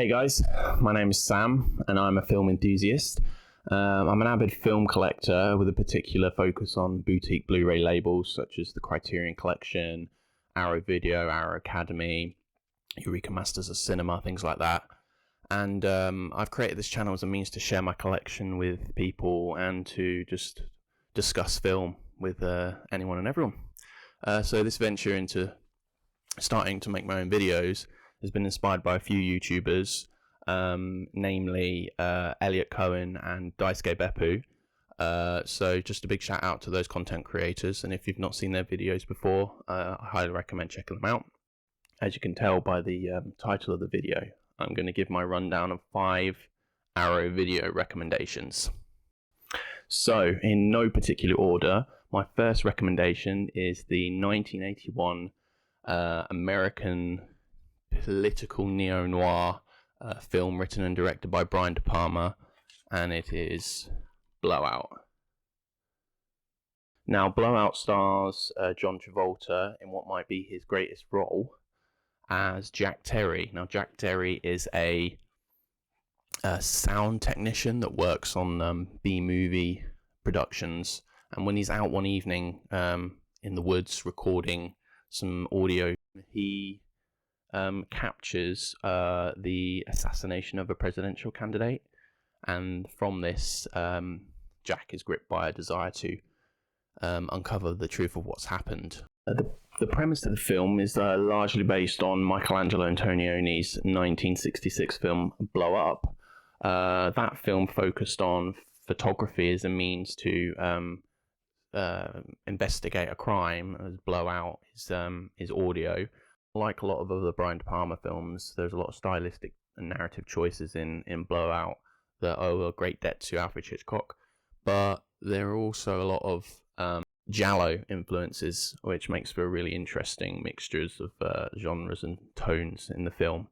Hey guys, my name is Sam and I'm a film enthusiast. I'm an avid film collector with a particular focus on boutique Blu-ray labels such as the Criterion Collection, Arrow Video, Arrow Academy, Eureka Masters of Cinema, things like that. And I've created this channel as a means to share my collection with people and to just discuss film with anyone and everyone. So this venture into starting to make my own videos has been inspired by a few YouTubers, namely Elliot Cohen and Daisuke Beppu. So just a big shout out to those content creators, and if you've not seen their videos before, I highly recommend checking them out. As you can tell by the title of the video, I'm going to give my rundown of 5 Arrow video recommendations. So in no particular order, my first recommendation is the 1981 American political neo-noir film written and directed by Brian De Palma, and it is Blowout. Now, Blowout stars John Travolta in what might be his greatest role as Jack Terry. Now, Jack Terry is a sound technician that works on B-movie productions, and when he's out one evening in the woods recording some audio, he captures the assassination of a presidential candidate, and from this Jack is gripped by a desire to uncover the truth of what's happened. The premise of the film is largely based on Michelangelo Antonioni's 1966 film Blow Up. That film focused on photography as a means to investigate a crime, as Blowout is audio. Like a lot of other Brian De Palma films, there's a lot of stylistic and narrative choices in Blowout that owe a great debt to Alfred Hitchcock, but there are also a lot of giallo influences, which makes for really interesting mixtures of genres and tones in the film.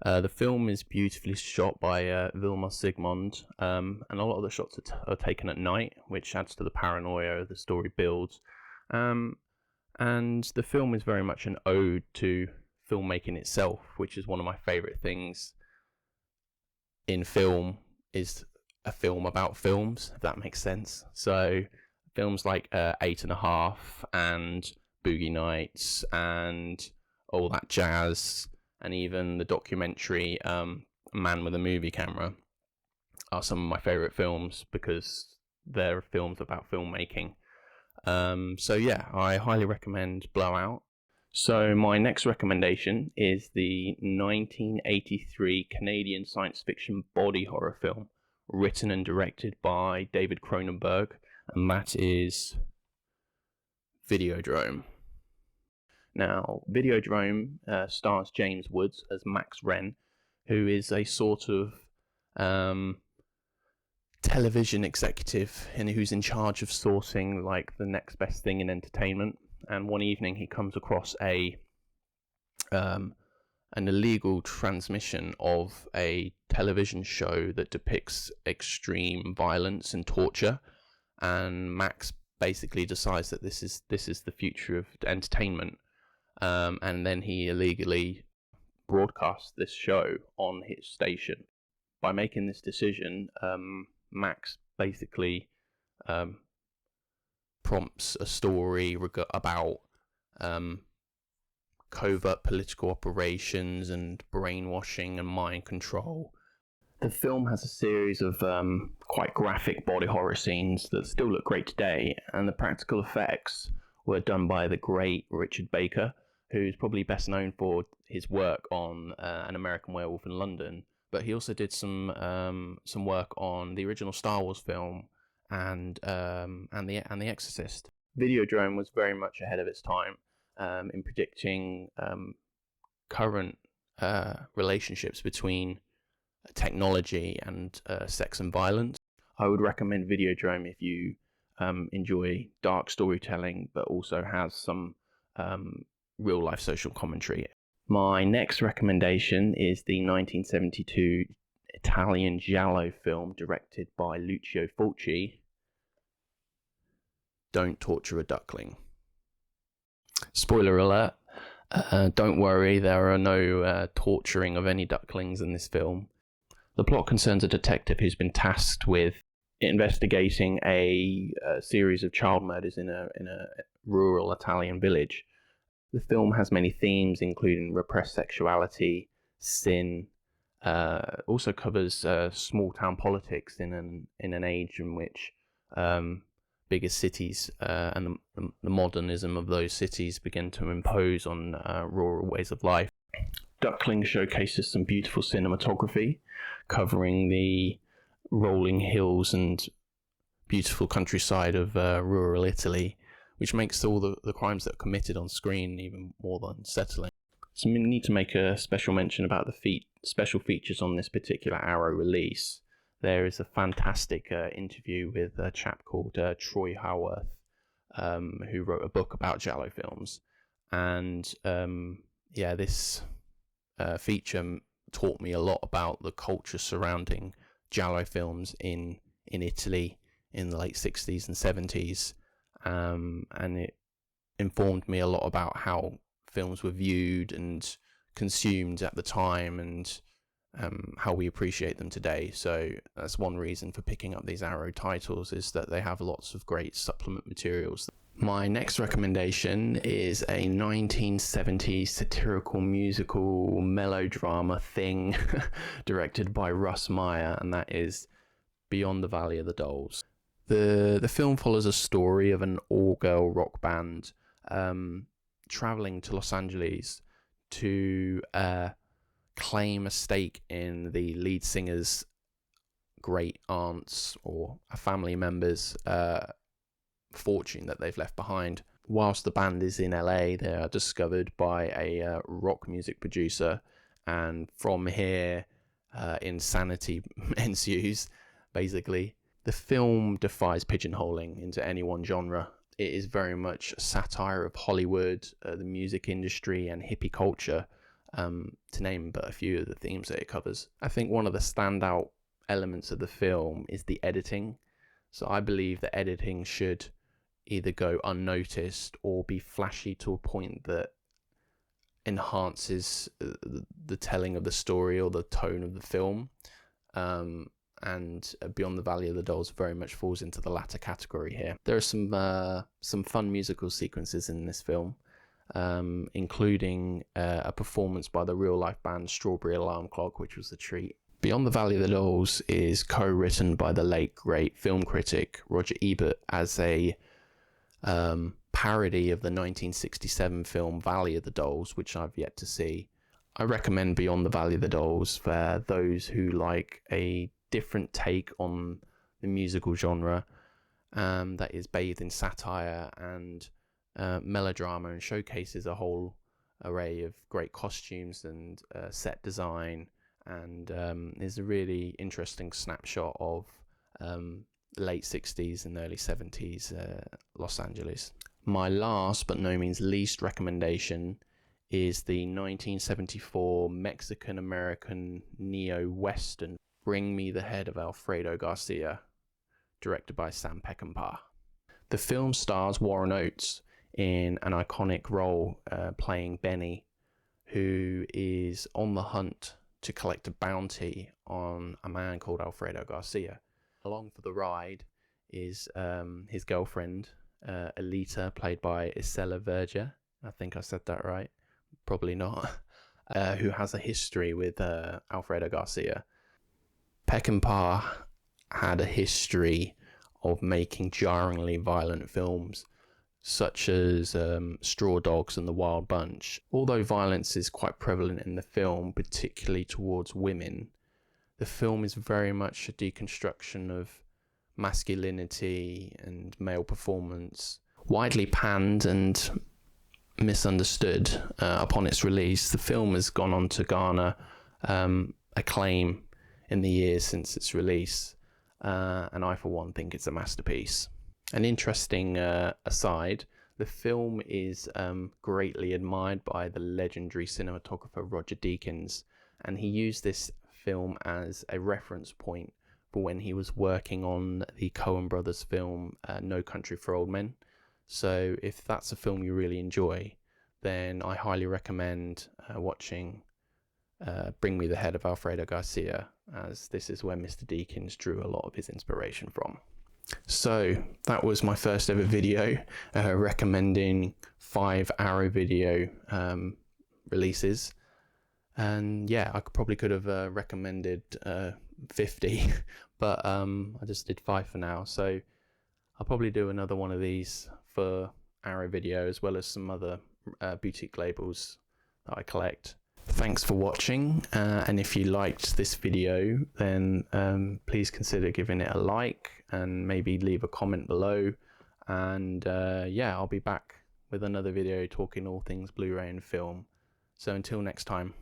The film is beautifully shot by Vilmos Zsigmond, and a lot of the shots are taken at night, which adds to the paranoia the story builds. And the film is very much an ode to filmmaking itself, which is one of my favourite things in film, is a film about films, if that makes sense. So films like 8½, and Boogie Nights, and all that jazz, and even the documentary Man with a Movie Camera are some of my favourite films because they're films about filmmaking. So yeah, I highly recommend Blowout. So my next recommendation is the 1983 Canadian science fiction body horror film written and directed by David Cronenberg, and that is Videodrome. Now, Videodrome stars James Woods as Max Wren, who is a sort of television executive and who's in charge of sourcing like the next best thing in entertainment. And one evening he comes across an illegal transmission of a television show that depicts extreme violence and torture, and Max basically decides that this is the future of entertainment, and then he illegally broadcasts this show on his station. By making this decision, Max basically prompts a story about covert political operations and brainwashing and mind control. The film has a series of quite graphic body horror scenes that still look great today, and the practical effects were done by the great Richard Baker, who's probably best known for his work on An American Werewolf in London. But he also did some work on the original Star Wars film and the Exorcist. Videodrome was very much ahead of its time in predicting current relationships between technology and sex and violence. I would recommend Videodrome if you enjoy dark storytelling, but also has some real life social commentary. My next recommendation is the 1972 Italian giallo film directed by Lucio Fulci, Don't Torture a Duckling. Spoiler alert, Don't worry, there are no torturing of any ducklings in this film. The plot concerns a detective who's been tasked with investigating a series of child murders in a rural Italian village. The film has many themes, including repressed sexuality, sin. Also covers small town politics in an age in which bigger cities and the modernism of those cities begin to impose on rural ways of life. Duckling showcases some beautiful cinematography, covering the rolling hills and beautiful countryside of rural Italy, which makes all the crimes that are committed on screen even more unsettling. So we need to make a special mention about the special features on this particular Arrow release. There is a fantastic interview with a chap called Troy Howarth, who wrote a book about giallo films, and this feature taught me a lot about the culture surrounding giallo films in Italy in the late 60s and 70s, and it informed me a lot about how films were viewed and consumed at the time, and how we appreciate them today. So that's one reason for picking up these Arrow titles, is that they have lots of great supplement materials. My next recommendation is a 1970s satirical musical melodrama thing directed by Russ Meyer, and that is Beyond the Valley of the Dolls. The film follows a story of an all-girl rock band traveling to Los Angeles to claim a stake in the lead singer's great aunt's or a family member's fortune that they've left behind. Whilst the band is in LA, they are discovered by a rock music producer, and from here insanity ensues, basically. The film defies pigeonholing into any one genre. It is very much a satire of Hollywood, the music industry, and hippie culture, to name but a few of the themes that it covers. I think one of the standout elements of the film is the editing. So I believe that editing should either go unnoticed or be flashy to a point that enhances the telling of the story or the tone of the film. And Beyond the Valley of the Dolls very much falls into the latter category here. There are some fun musical sequences in this film, including a performance by the real-life band Strawberry Alarm Clock, which was a treat. Beyond the Valley of the Dolls is co-written by the late great film critic Roger Ebert as a parody of the 1967 film Valley of the Dolls, which I've yet to see. I recommend Beyond the Valley of the Dolls for those who like a different take on the musical genre that is bathed in satire and melodrama, and showcases a whole array of great costumes and set design, and is a really interesting snapshot of late 60s and early 70s Los Angeles. My last but no means least recommendation is the 1974 Mexican-American neo-western Bring Me the Head of Alfredo Garcia, directed by Sam Peckinpah. The film stars Warren Oates in an iconic role playing Benny, who is on the hunt to collect a bounty on a man called Alfredo Garcia. Along for the ride is his girlfriend, Elita, played by Isela Verger. I think I said that right. Probably not. Who has a history with Alfredo Garcia. Peckinpah had a history of making jarringly violent films, such as Straw Dogs and The Wild Bunch. Although violence is quite prevalent in the film, particularly towards women, the film is very much a deconstruction of masculinity and male performance. Widely panned and misunderstood upon its release, the film has gone on to garner acclaim in the years since its release, and I for one think it's a masterpiece. An interesting aside, the film is greatly admired by the legendary cinematographer Roger Deakins, and he used this film as a reference point for when he was working on the Coen brothers film No Country for Old Men. So if that's a film you really enjoy, then I highly recommend watching Bring Me the Head of Alfredo Garcia, as this is where Mr. Deakins drew a lot of his inspiration from. So that was my first ever video recommending 5 Arrow video releases, and yeah, I probably could have recommended 50 but I just did 5 for now. So I'll probably do another one of these for Arrow video, as well as some other boutique labels that I collect. Thanks for watching, and if you liked this video, then please consider giving it a like and maybe leave a comment below. And yeah, I'll be back with another video talking all things Blu-ray and film. So until next time.